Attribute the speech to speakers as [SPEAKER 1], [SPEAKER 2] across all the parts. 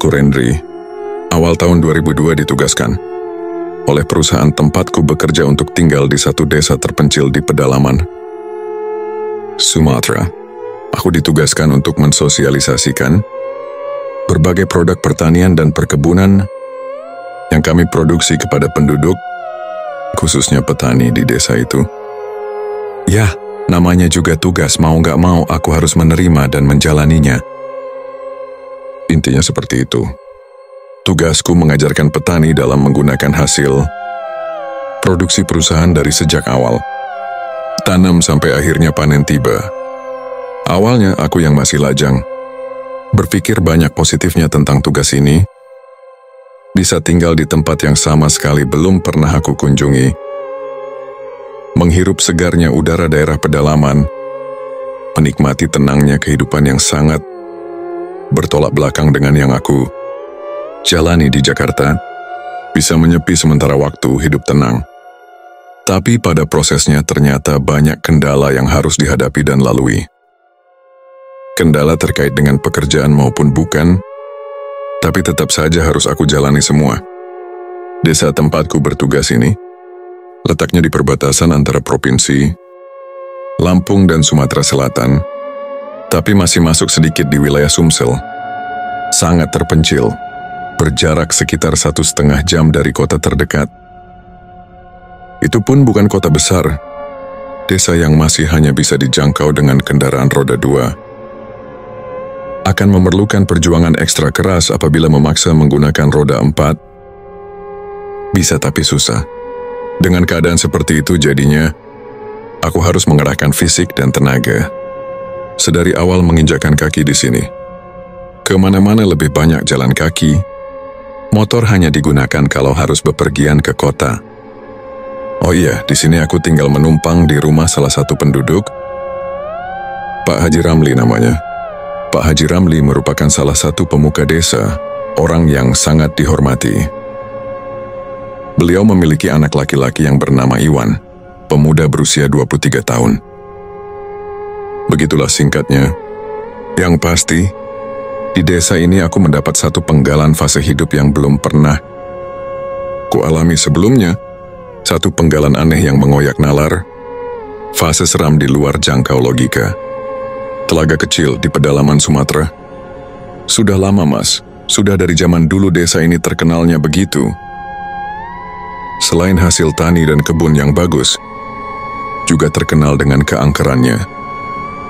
[SPEAKER 1] Aku Rendri. Awal tahun 2002 ditugaskan oleh perusahaan tempatku bekerja untuk tinggal di satu desa terpencil di pedalaman Sumatera. Aku ditugaskan untuk mensosialisasikan berbagai produk pertanian dan perkebunan yang kami produksi kepada penduduk, khususnya petani di desa itu. Ya, namanya juga tugas, mau nggak mau aku harus menerima dan menjalaninya. Intinya seperti itu. Tugasku mengajarkan petani dalam menggunakan hasil produksi perusahaan dari sejak awal, tanam sampai akhirnya panen tiba. Awalnya aku yang masih lajang, berpikir banyak positifnya tentang tugas ini, bisa tinggal di tempat yang sama sekali belum pernah aku kunjungi, menghirup segarnya udara daerah pedalaman, menikmati tenangnya kehidupan yang sangat bertolak belakang dengan yang aku jalani di Jakarta, bisa menyepi sementara waktu hidup tenang. Tapi pada prosesnya ternyata banyak kendala yang harus dihadapi dan lalui. Kendala terkait dengan pekerjaan maupun bukan, tapi tetap saja harus aku jalani semua. Desa tempatku bertugas ini letaknya di perbatasan antara provinsi Lampung dan Sumatera Selatan, tapi masih masuk sedikit di wilayah Sumsel. Sangat terpencil, berjarak sekitar 1,5 jam dari kota terdekat. Itu pun bukan kota besar, desa yang masih hanya bisa dijangkau dengan kendaraan roda 2. Akan memerlukan perjuangan ekstra keras apabila memaksa menggunakan roda 4. Bisa tapi susah. Dengan keadaan seperti itu jadinya, aku harus mengerahkan fisik dan tenaga. Sedari awal menginjakkan kaki di sini, kemana-mana lebih banyak jalan kaki. Motor hanya digunakan kalau harus bepergian ke kota. Oh iya, di sini aku tinggal menumpang di rumah salah satu penduduk, Pak Haji Ramli namanya. Pak Haji Ramli merupakan salah satu pemuka desa, orang yang sangat dihormati. Beliau memiliki anak laki-laki yang bernama Iwan, pemuda berusia 23 tahun. Begitulah singkatnya. Yang pasti, di desa ini aku mendapat satu penggalan fase hidup yang belum pernah kualami sebelumnya. Satu penggalan aneh yang mengoyak nalar, fase seram di luar jangkau logika. Telaga kecil di pedalaman Sumatera. Sudah lama, Mas. Sudah dari zaman dulu desa ini terkenalnya begitu. Selain hasil tani dan kebun yang bagus, juga terkenal dengan keangkerannya.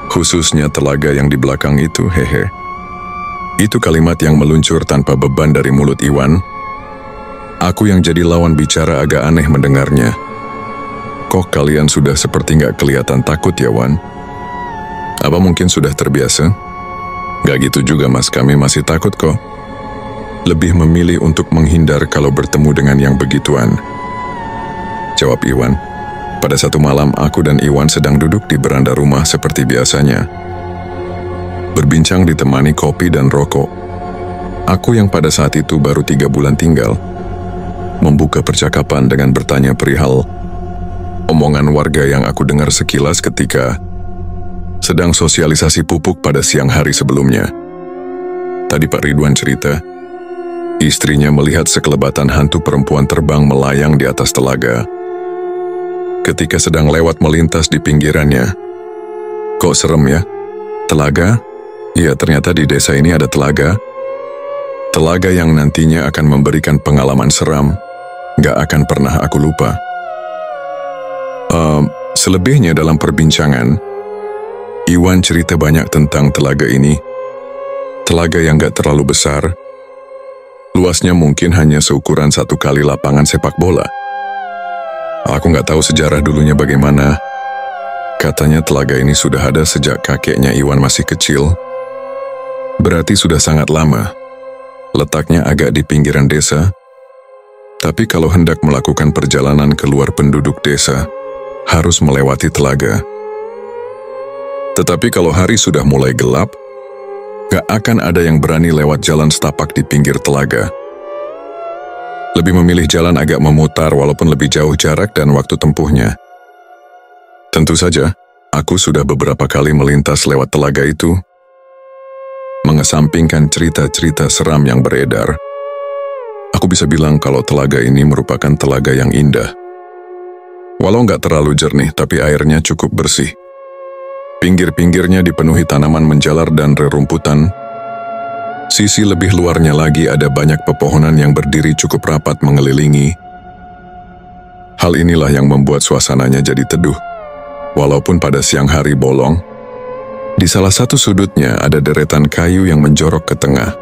[SPEAKER 1] Khususnya telaga yang di belakang itu, hehe. Itu kalimat yang meluncur tanpa beban dari mulut Iwan. Aku yang jadi lawan bicara agak aneh mendengarnya. Kok kalian sudah seperti nggak kelihatan takut ya, Wan? Apa mungkin sudah terbiasa? Nggak gitu juga, Mas, kami masih takut kok. Lebih memilih untuk menghindar kalau bertemu dengan yang begituan, jawab Iwan. Pada satu malam, aku dan Iwan sedang duduk di beranda rumah seperti biasanya. Berbincang ditemani kopi dan rokok. Aku yang pada saat itu baru 3 bulan tinggal, membuka percakapan dengan bertanya perihal omongan warga yang aku dengar sekilas ketika sedang sosialisasi pupuk pada siang hari sebelumnya. Tadi Pak Ridwan cerita, istrinya melihat sekelebatan hantu perempuan terbang melayang di atas telaga. Ketika sedang lewat melintas di pinggirannya. Kok serem ya? Telaga? Iya, ternyata di desa ini ada telaga. Telaga yang nantinya akan memberikan pengalaman seram. Gak akan pernah aku lupa. Selebihnya dalam perbincangan, Iwan cerita banyak tentang telaga ini. Telaga yang gak terlalu besar. Luasnya mungkin hanya seukuran 1 kali lapangan sepak bola. Aku gak tahu sejarah dulunya bagaimana. Katanya telaga ini sudah ada sejak kakeknya Iwan masih kecil. Berarti sudah sangat lama. Letaknya agak di pinggiran desa. Tapi kalau hendak melakukan perjalanan keluar penduduk desa, harus melewati telaga. Tetapi kalau hari sudah mulai gelap, gak akan ada yang berani lewat jalan setapak di pinggir telaga. Lebih memilih jalan agak memutar walaupun lebih jauh jarak dan waktu tempuhnya. Tentu saja, aku sudah beberapa kali melintas lewat telaga itu. mengesampingkan cerita-cerita seram yang beredar, aku bisa bilang kalau telaga ini merupakan telaga yang indah. Walau nggak terlalu jernih, tapi airnya cukup bersih. Pinggir-pinggirnya dipenuhi tanaman menjalar dan rerumputan. Sisi lebih luarnya lagi ada banyak pepohonan yang berdiri cukup rapat mengelilingi. Hal inilah yang membuat suasananya jadi teduh. Walaupun pada siang hari bolong, di salah satu sudutnya ada deretan kayu yang menjorok ke tengah.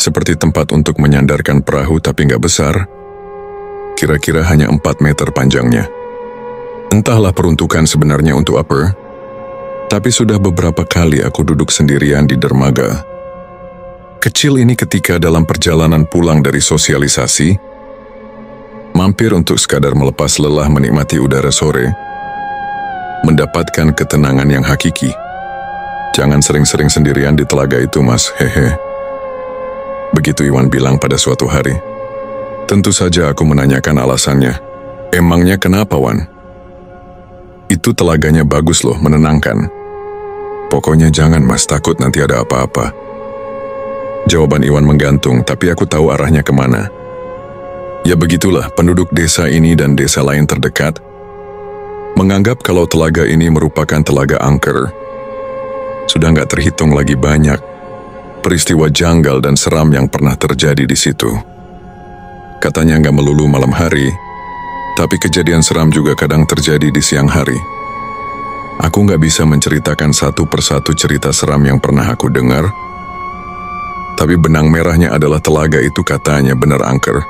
[SPEAKER 1] Seperti tempat untuk menyandarkan perahu tapi nggak besar. Kira-kira hanya 4 meter panjangnya. Entahlah peruntukan sebenarnya untuk apa, tapi sudah beberapa kali aku duduk sendirian di dermaga kecil ini ketika dalam perjalanan pulang dari sosialisasi, mampir untuk sekadar melepas lelah menikmati udara sore, mendapatkan ketenangan yang hakiki. Jangan sering-sering sendirian di telaga itu, Mas, hehe. Begitu Iwan bilang pada suatu hari. Tentu saja aku menanyakan alasannya. Emangnya kenapa, Wan? Itu telaganya bagus loh, menenangkan. Pokoknya jangan, Mas, takut nanti ada apa-apa. Jawaban Iwan menggantung, tapi aku tahu arahnya kemana. Ya begitulah, penduduk desa ini dan desa lain terdekat menganggap kalau telaga ini merupakan telaga angker. Sudah nggak terhitung lagi banyak peristiwa janggal dan seram yang pernah terjadi di situ. Katanya nggak melulu malam hari, tapi kejadian seram juga kadang terjadi di siang hari. Aku nggak bisa menceritakan satu persatu cerita seram yang pernah aku dengar, tapi benang merahnya adalah telaga itu katanya benar angker.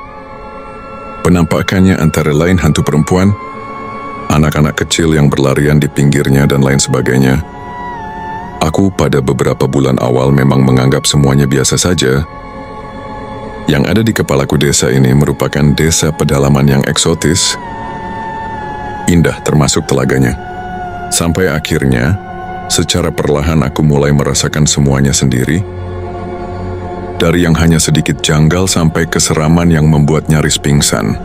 [SPEAKER 1] Penampakannya antara lain hantu perempuan, anak-anak kecil yang berlarian di pinggirnya dan lain sebagainya. Aku pada beberapa bulan awal memang menganggap semuanya biasa saja. Yang ada di kepalaku desa ini merupakan desa pedalaman yang eksotis, indah termasuk telaganya. Sampai akhirnya, secara perlahan aku mulai merasakan semuanya sendiri. Dari yang hanya sedikit janggal sampai keseraman yang membuat nyaris pingsan.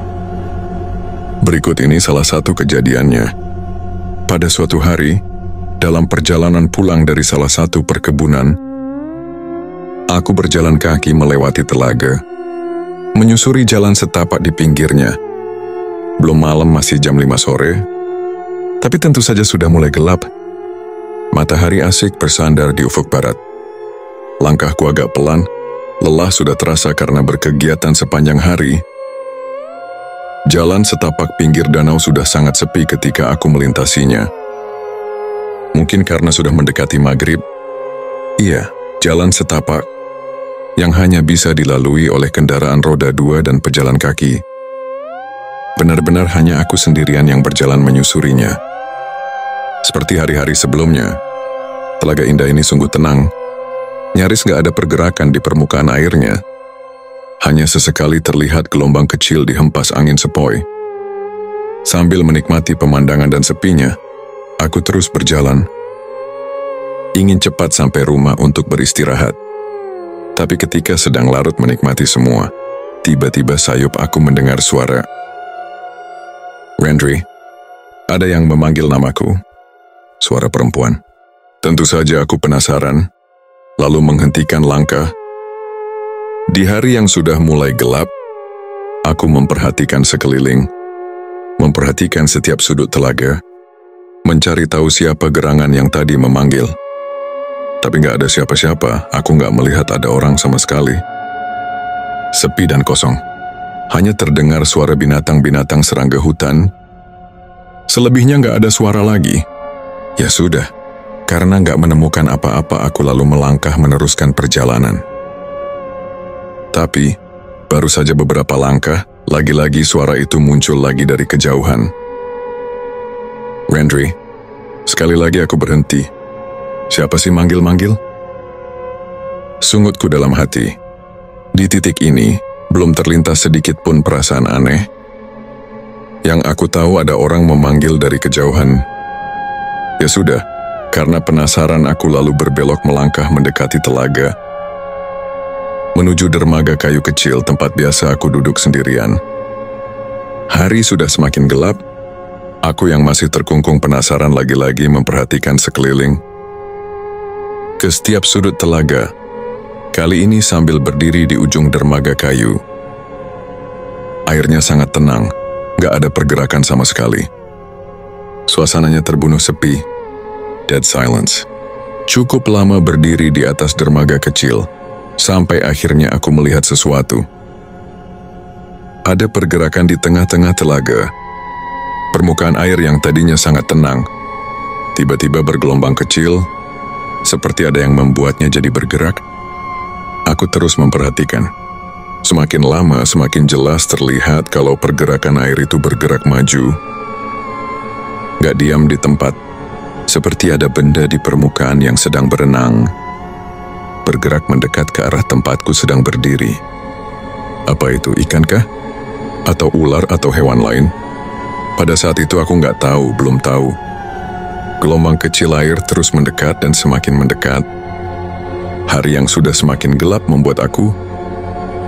[SPEAKER 1] Berikut ini salah satu kejadiannya. Pada suatu hari, dalam perjalanan pulang dari salah satu perkebunan, aku berjalan kaki melewati telaga, menyusuri jalan setapak di pinggirnya. Belum malam, masih jam 5 sore, tapi tentu saja sudah mulai gelap. Matahari asik bersandar di ufuk barat. Langkahku agak pelan, lelah sudah terasa karena berkegiatan sepanjang hari. Jalan setapak pinggir danau sudah sangat sepi ketika aku melintasinya. Mungkin karena sudah mendekati maghrib. Iya, jalan setapak yang hanya bisa dilalui oleh kendaraan roda 2 dan pejalan kaki. Benar-benar hanya aku sendirian yang berjalan menyusurinya. Seperti hari-hari sebelumnya, telaga indah ini sungguh tenang. Nyaris gak ada pergerakan di permukaan airnya. Hanya sesekali terlihat gelombang kecil dihempas angin sepoi. Sambil menikmati pemandangan dan sepinya, aku terus berjalan. Ingin cepat sampai rumah untuk beristirahat. Tapi ketika sedang larut menikmati semua, tiba-tiba sayup aku mendengar suara. Rendri, ada yang memanggil namaku. Suara perempuan. Tentu saja aku penasaran, lalu menghentikan langkah. Di hari yang sudah mulai gelap, aku memperhatikan sekeliling, memperhatikan setiap sudut telaga, mencari tahu siapa gerangan yang tadi memanggil. Tapi nggak ada siapa-siapa, aku nggak melihat ada orang sama sekali. Sepi dan kosong. Hanya terdengar suara binatang-binatang serangga hutan. Selebihnya nggak ada suara lagi. Ya sudah, karena nggak menemukan apa-apa, aku lalu melangkah meneruskan perjalanan. Tapi, baru saja beberapa langkah, lagi-lagi suara itu muncul lagi dari kejauhan. Rendri, sekali lagi aku berhenti. Siapa sih manggil-manggil? Sungutku dalam hati. Di titik ini, belum terlintas sedikit pun perasaan aneh. Yang aku tahu ada orang memanggil dari kejauhan. Ya sudah, karena penasaran aku lalu berbelok melangkah mendekati telaga, menuju dermaga kayu kecil tempat biasa aku duduk sendirian. Hari sudah semakin gelap. Aku yang masih terkungkung penasaran lagi-lagi memperhatikan sekeliling. ke setiap sudut telaga, kali ini sambil berdiri di ujung dermaga kayu. Airnya sangat tenang, gak ada pergerakan sama sekali. Suasananya terbunuh sepi, dead silence. Cukup lama berdiri di atas dermaga kecil, sampai akhirnya aku melihat sesuatu. Ada pergerakan di tengah-tengah telaga. Permukaan air yang tadinya sangat tenang, tiba-tiba bergelombang kecil, seperti ada yang membuatnya jadi bergerak. Aku terus memperhatikan. Semakin lama, semakin jelas terlihat kalau pergerakan air itu bergerak maju. Gak diam di tempat, seperti ada benda di permukaan yang sedang berenang, bergerak mendekat ke arah tempatku sedang berdiri. Apa itu, ikankah? Atau ular atau hewan lain? Pada saat itu aku belum tahu. Gelombang kecil air terus mendekat dan semakin mendekat. Hari yang sudah semakin gelap membuat aku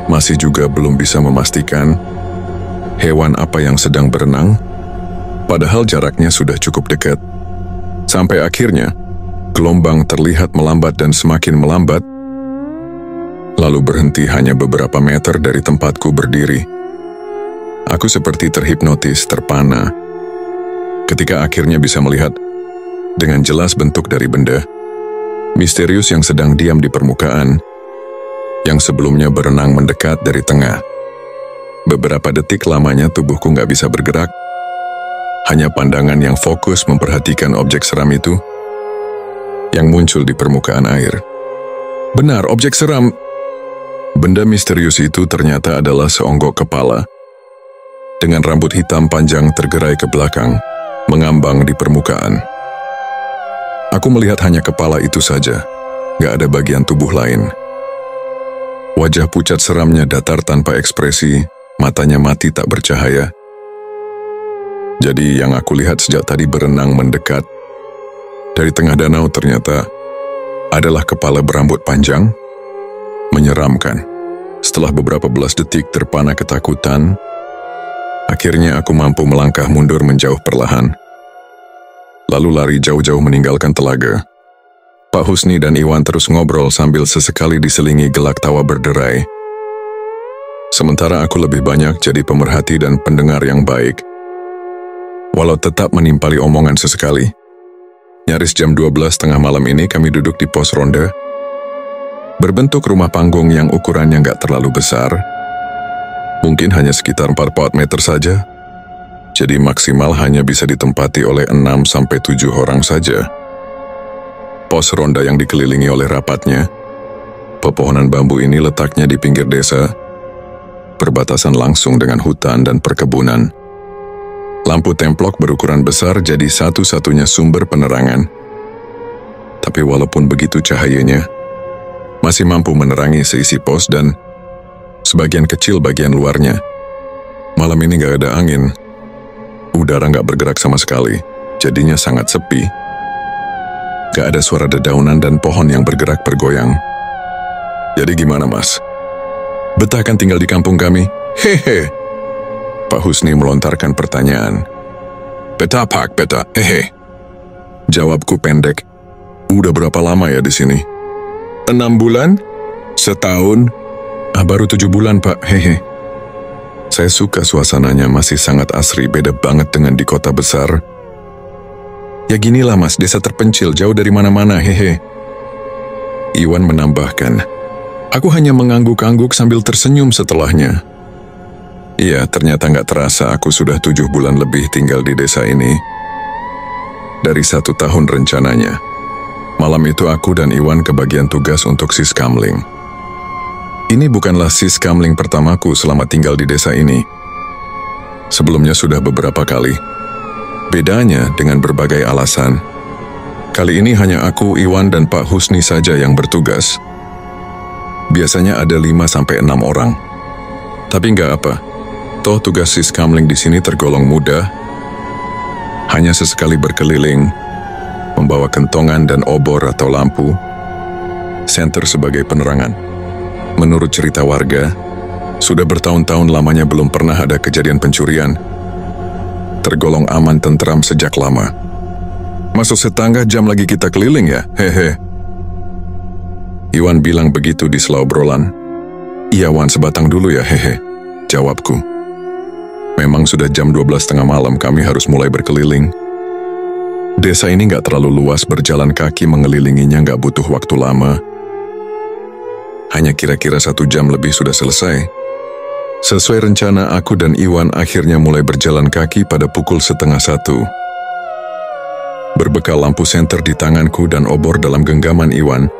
[SPEAKER 1] masih juga belum bisa memastikan hewan apa yang sedang berenang, padahal jaraknya sudah cukup dekat. Sampai akhirnya, gelombang terlihat melambat dan semakin melambat, lalu berhenti hanya beberapa meter dari tempatku berdiri. Aku seperti terhipnotis, terpana, ketika akhirnya bisa melihat dengan jelas bentuk dari benda misterius yang sedang diam di permukaan, yang sebelumnya berenang mendekat dari tengah. Beberapa detik lamanya tubuhku gak bisa bergerak, hanya pandangan yang fokus memperhatikan objek seram itu yang muncul di permukaan air. Benar, objek seram. Benda misterius itu ternyata adalah seonggok kepala, dengan rambut hitam panjang tergerai ke belakang, mengambang di permukaan. Aku melihat hanya kepala itu saja, gak ada bagian tubuh lain. Wajah pucat seramnya datar tanpa ekspresi, matanya mati tak bercahaya. Jadi yang aku lihat sejak tadi berenang mendekat dari tengah danau ternyata adalah kepala berambut panjang, menyeramkan. Setelah beberapa belas detik terpana ketakutan, akhirnya aku mampu melangkah mundur menjauh perlahan, lalu lari jauh-jauh meninggalkan telaga. Pak Husni dan Iwan terus ngobrol sambil sesekali diselingi gelak tawa berderai. Sementara aku lebih banyak jadi pemerhati dan pendengar yang baik. Walau tetap menimpali omongan sesekali. Nyaris jam 12 tengah malam ini kami duduk di pos ronda, berbentuk rumah panggung yang ukurannya gak terlalu besar. Mungkin hanya sekitar 4 meter saja. Jadi maksimal hanya bisa ditempati oleh 6-7 orang saja. Pos ronda yang dikelilingi oleh rapatnya pepohonan bambu ini letaknya di pinggir desa, berbatasan langsung dengan hutan dan perkebunan. Lampu templok berukuran besar jadi satu-satunya sumber penerangan. Tapi walaupun begitu cahayanya masih mampu menerangi seisi pos dan sebagian kecil bagian luarnya. Malam ini gak ada angin, udara gak bergerak sama sekali, jadinya sangat sepi. Gak ada suara dedaunan dan pohon yang bergerak bergoyang. Jadi gimana, Mas? Betah kan tinggal di kampung kami? Hehe. Pak Husni melontarkan pertanyaan. Betah, Pak, betah, hehe. Jawabku pendek. Udah berapa lama ya di sini? 6 bulan? Setahun? Baru 7 bulan, Pak, hehe. Saya suka suasananya, masih sangat asri, beda banget dengan di kota besar. Ya ginilah, Mas, desa terpencil, jauh dari mana-mana, hehe. Iwan menambahkan. Aku hanya mengangguk-angguk sambil tersenyum setelahnya. Iya, ternyata gak terasa aku sudah 7 bulan lebih tinggal di desa ini. Dari 1 tahun rencananya. Malam itu aku dan Iwan kebagian tugas untuk siskamling. Ini bukanlah siskamling pertamaku selama tinggal di desa ini. Sebelumnya sudah beberapa kali. Bedanya dengan berbagai alasan. Kali ini hanya aku, Iwan, dan Pak Husni saja yang bertugas. Biasanya ada 5-6 orang. Tapi nggak apa. Toh tugas siskamling di sini tergolong mudah. Hanya sesekali berkeliling, membawa kentongan dan obor atau lampu, senter sebagai penerangan. Menurut cerita warga, sudah bertahun-tahun lamanya belum pernah ada kejadian pencurian. Tergolong aman tentram sejak lama. Masuk setengah jam lagi kita keliling ya, hehe. Iwan bilang begitu di sela obrolan. Iya Wan, sebatang dulu ya, hehe, jawabku. Memang sudah jam 12:30 malam, kami harus mulai berkeliling. Desa ini gak terlalu luas, berjalan kaki mengelilinginya gak butuh waktu lama. Hanya kira-kira 1 jam lebih sudah selesai. Sesuai rencana, aku dan Iwan akhirnya mulai berjalan kaki pada pukul 12:30. Berbekal lampu senter di tanganku dan obor dalam genggaman Iwan,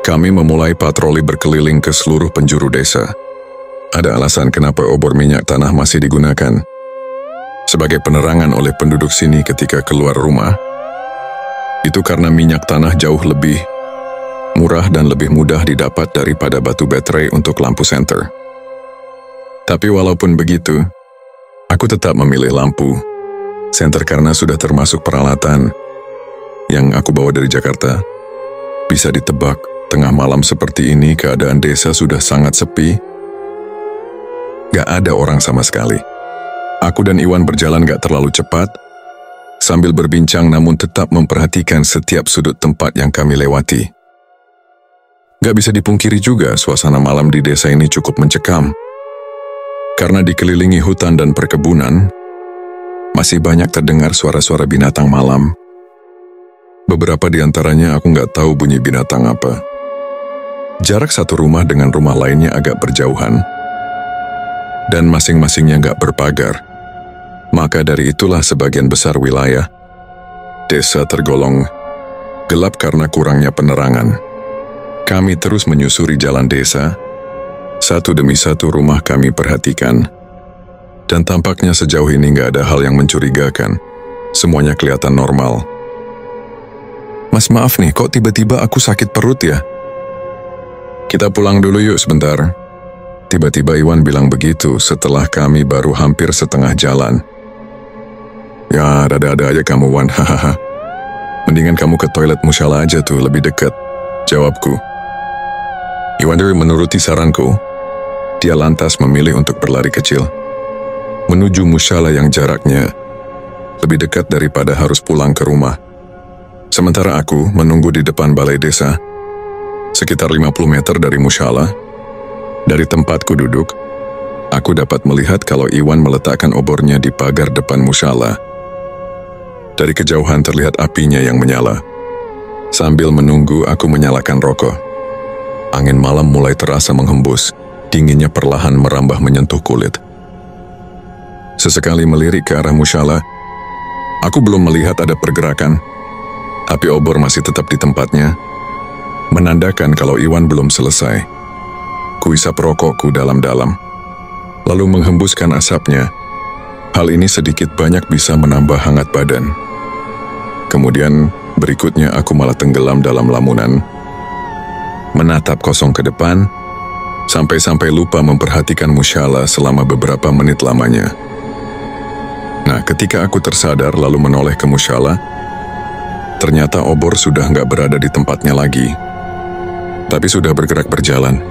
[SPEAKER 1] kami memulai patroli berkeliling ke seluruh penjuru desa. Ada alasan kenapa obor minyak tanah masih digunakan sebagai penerangan oleh penduduk sini ketika keluar rumah. Itu karena minyak tanah jauh lebih murah dan lebih mudah didapat daripada batu baterai untuk lampu senter. Tapi walaupun begitu, aku tetap memilih lampu senter karena sudah termasuk peralatan yang aku bawa dari Jakarta. Bisa ditebak, tengah malam seperti ini keadaan desa sudah sangat sepi. Gak ada orang sama sekali. Aku dan Iwan berjalan gak terlalu cepat, sambil berbincang namun tetap memperhatikan setiap sudut tempat yang kami lewati. Gak bisa dipungkiri juga, suasana malam di desa ini cukup mencekam. Karena dikelilingi hutan dan perkebunan, masih banyak terdengar suara-suara binatang malam. Beberapa di antaranya aku gak tahu bunyi binatang apa. Jarak satu rumah dengan rumah lainnya agak berjauhan, dan masing-masingnya gak berpagar. Maka dari itulah sebagian besar wilayah desa tergolong gelap karena kurangnya penerangan. Kami terus menyusuri jalan desa. Satu demi satu rumah kami perhatikan. Dan tampaknya sejauh ini gak ada hal yang mencurigakan. Semuanya kelihatan normal. Mas, maaf nih, kok tiba-tiba aku sakit perut ya? Kita pulang dulu yuk sebentar. Tiba-tiba Iwan bilang begitu setelah kami baru hampir setengah jalan. Ya, ada-ada aja kamu Wan, hahaha. Mendingan kamu ke toilet musyalah aja tuh, lebih dekat, jawabku. Iwan menuruti saranku. Dia lantas memilih untuk berlari kecil menuju musyalah yang jaraknya lebih dekat daripada harus pulang ke rumah. Sementara aku menunggu di depan balai desa, sekitar 50 meter dari musyalah. Dari tempatku duduk, aku dapat melihat kalau Iwan meletakkan obornya di pagar depan musyalah. Dari kejauhan terlihat apinya yang menyala. Sambil menunggu, aku menyalakan rokok. Angin malam mulai terasa menghembus, dinginnya perlahan merambah menyentuh kulit. Sesekali melirik ke arah musyalah, aku belum melihat ada pergerakan. Api obor masih tetap di tempatnya, menandakan kalau Iwan belum selesai. Kuisap rokokku dalam-dalam, lalu menghembuskan asapnya. Hal ini sedikit banyak bisa menambah hangat badan. Kemudian berikutnya aku malah tenggelam dalam lamunan, menatap kosong ke depan, sampai-sampai lupa memperhatikan musyalah selama beberapa menit lamanya. Nah, ketika aku tersadar lalu menoleh ke musyalah, ternyata obor sudah nggak berada di tempatnya lagi, tapi sudah bergerak berjalan.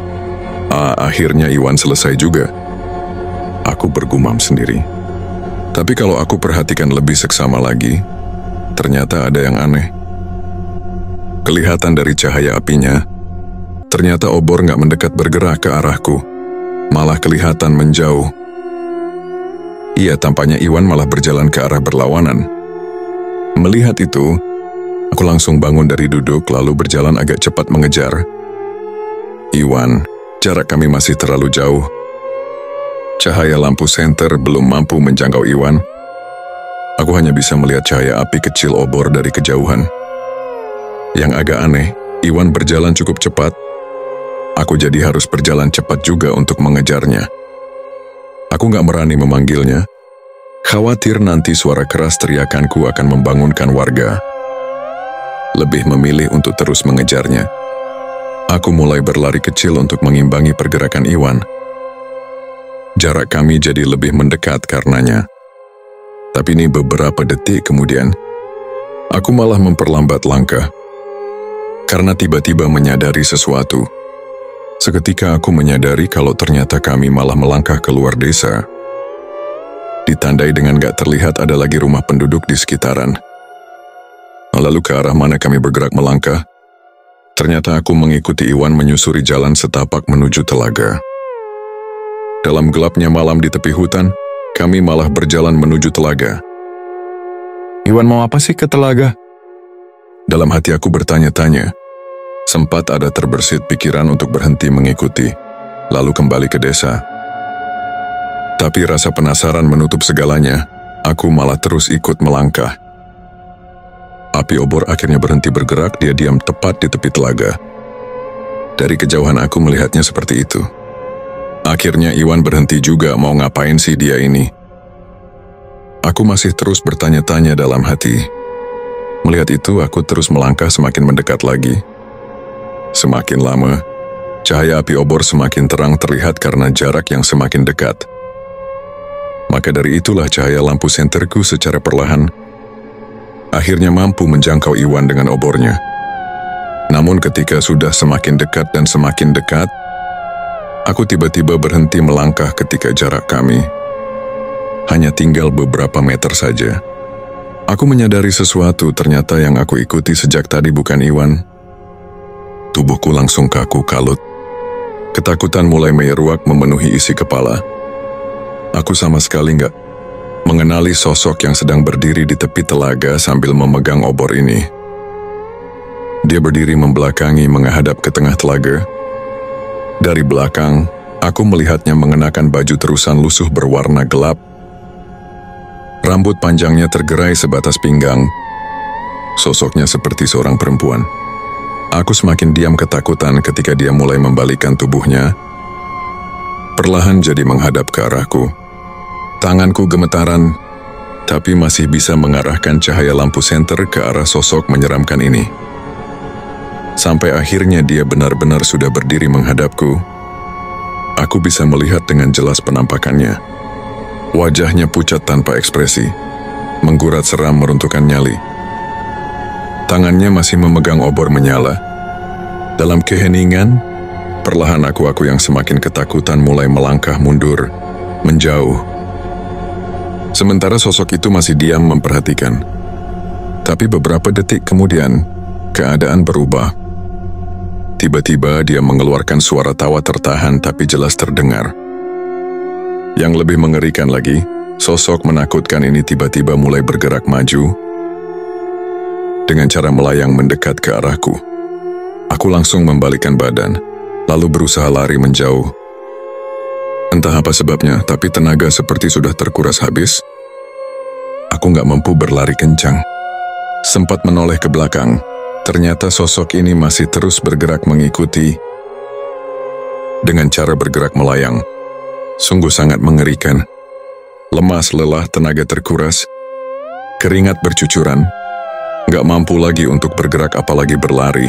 [SPEAKER 1] Akhirnya Iwan selesai juga. Aku bergumam sendiri. Tapi kalau aku perhatikan lebih seksama lagi, ternyata ada yang aneh. Kelihatan dari cahaya apinya, ternyata obor nggak mendekat bergerak ke arahku, malah kelihatan menjauh. Iya, tampaknya Iwan malah berjalan ke arah berlawanan. Melihat itu, aku langsung bangun dari duduk lalu berjalan agak cepat mengejar Iwan. Jarak kami masih terlalu jauh. Cahaya lampu senter belum mampu menjangkau Iwan. Aku hanya bisa melihat cahaya api kecil obor dari kejauhan. Yang agak aneh, Iwan berjalan cukup cepat. Aku jadi harus berjalan cepat juga untuk mengejarnya. Aku gak berani memanggilnya. Khawatir nanti suara keras teriakanku akan membangunkan warga. Lebih memilih untuk terus mengejarnya. Aku mulai berlari kecil untuk mengimbangi pergerakan Iwan. Jarak kami jadi lebih mendekat karenanya. Tapi ini beberapa detik kemudian, aku malah memperlambat langkah. Karena tiba-tiba menyadari sesuatu. Seketika aku menyadari kalau ternyata kami malah melangkah keluar desa. Ditandai dengan gak terlihat ada lagi rumah penduduk di sekitaran. Lalu ke arah mana kami bergerak melangkah? Ternyata aku mengikuti Iwan menyusuri jalan setapak menuju telaga. Dalam gelapnya malam di tepi hutan, kami malah berjalan menuju telaga.
[SPEAKER 2] Iwan mau apa sih ke telaga?
[SPEAKER 1] Dalam hati aku bertanya-tanya. Sempat ada terbersit pikiran untuk berhenti mengikuti, lalu kembali ke desa. Tapi rasa penasaran menutup segalanya, aku malah terus ikut melangkah. Api obor akhirnya berhenti bergerak, dia diam tepat di tepi telaga. Dari kejauhan aku melihatnya seperti itu. Akhirnya Iwan berhenti juga, mau ngapain sih dia ini? Aku masih terus bertanya-tanya dalam hati. Melihat itu, aku terus melangkah semakin mendekat lagi. Semakin lama, cahaya api obor semakin terang terlihat karena jarak yang semakin dekat. Maka dari itulah cahaya lampu senterku secara perlahan akhirnya mampu menjangkau Iwan dengan obornya. Namun ketika sudah semakin dekat dan semakin dekat, aku tiba-tiba berhenti melangkah ketika jarak kami hanya tinggal beberapa meter saja. Aku menyadari sesuatu, ternyata yang aku ikuti sejak tadi bukan Iwan. Tubuhku langsung kaku kalut. Ketakutan mulai menyeruak memenuhi isi kepala. Aku sama sekali nggak mengenali sosok yang sedang berdiri di tepi telaga sambil memegang obor ini. Dia berdiri membelakangi menghadap ke tengah telaga. Dari belakang, aku melihatnya mengenakan baju terusan lusuh berwarna gelap. Rambut panjangnya tergerai sebatas pinggang. Sosoknya seperti seorang perempuan. Aku semakin diam ketakutan ketika dia mulai membalikkan tubuhnya. Perlahan jadi menghadap ke arahku. Tanganku gemetaran, tapi masih bisa mengarahkan cahaya lampu senter ke arah sosok menyeramkan ini. Sampai akhirnya dia benar-benar sudah berdiri menghadapku. Aku bisa melihat dengan jelas penampakannya. Wajahnya pucat tanpa ekspresi, menggurat seram meruntuhkan nyali. Tangannya masih memegang obor menyala. Dalam keheningan, perlahan aku yang semakin ketakutan mulai melangkah mundur, menjauh. Sementara sosok itu masih diam memperhatikan. Tapi beberapa detik kemudian, keadaan berubah. Tiba-tiba dia mengeluarkan suara tawa tertahan tapi jelas terdengar. Yang lebih mengerikan lagi, sosok menakutkan ini tiba-tiba mulai bergerak maju dengan cara melayang mendekat ke arahku. Aku langsung membalikkan badan, lalu berusaha lari menjauh. Entah apa sebabnya, tapi tenaga seperti sudah terkuras habis. Aku nggak mampu berlari kencang. Sempat menoleh ke belakang, ternyata sosok ini masih terus bergerak mengikuti. Dengan cara bergerak melayang, sungguh sangat mengerikan. Lemas, lelah, tenaga terkuras, keringat bercucuran, nggak mampu lagi untuk bergerak apalagi berlari.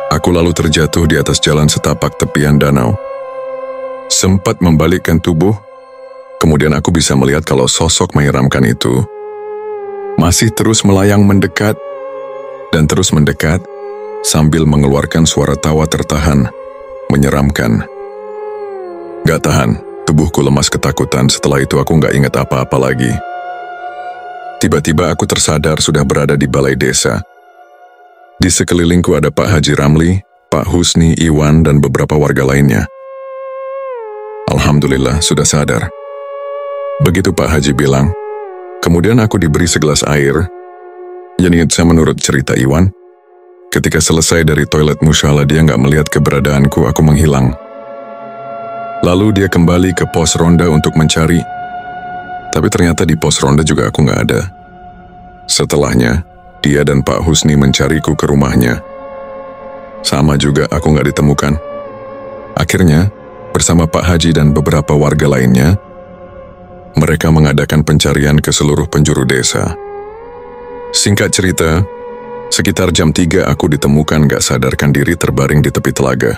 [SPEAKER 1] Aku lalu terjatuh di atas jalan setapak tepian danau. Sempat membalikkan tubuh, kemudian aku bisa melihat kalau sosok menyeramkan itu masih terus melayang mendekat dan terus mendekat sambil mengeluarkan suara tawa tertahan, menyeramkan. Gak tahan, tubuhku lemas ketakutan. Setelah itu aku gak ingat apa-apa lagi. Tiba-tiba aku tersadar sudah berada di balai desa. Di sekelilingku ada Pak Haji Ramli, Pak Husni, Iwan, dan beberapa warga lainnya. Alhamdulillah sudah sadar. Begitu Pak Haji bilang. Kemudian aku diberi segelas air. Yang ingat saya menurut cerita Iwan, ketika selesai dari toilet musyalah dia nggak melihat keberadaanku, aku menghilang. Lalu dia kembali ke pos ronda untuk mencari. Tapi ternyata di pos ronda juga aku nggak ada. Setelahnya, dia dan Pak Husni mencariku ke rumahnya. Sama juga aku nggak ditemukan. Akhirnya, bersama Pak Haji dan beberapa warga lainnya, mereka mengadakan pencarian ke seluruh penjuru desa. Singkat cerita, sekitar jam 3 aku ditemukan gak sadarkan diri terbaring di tepi telaga.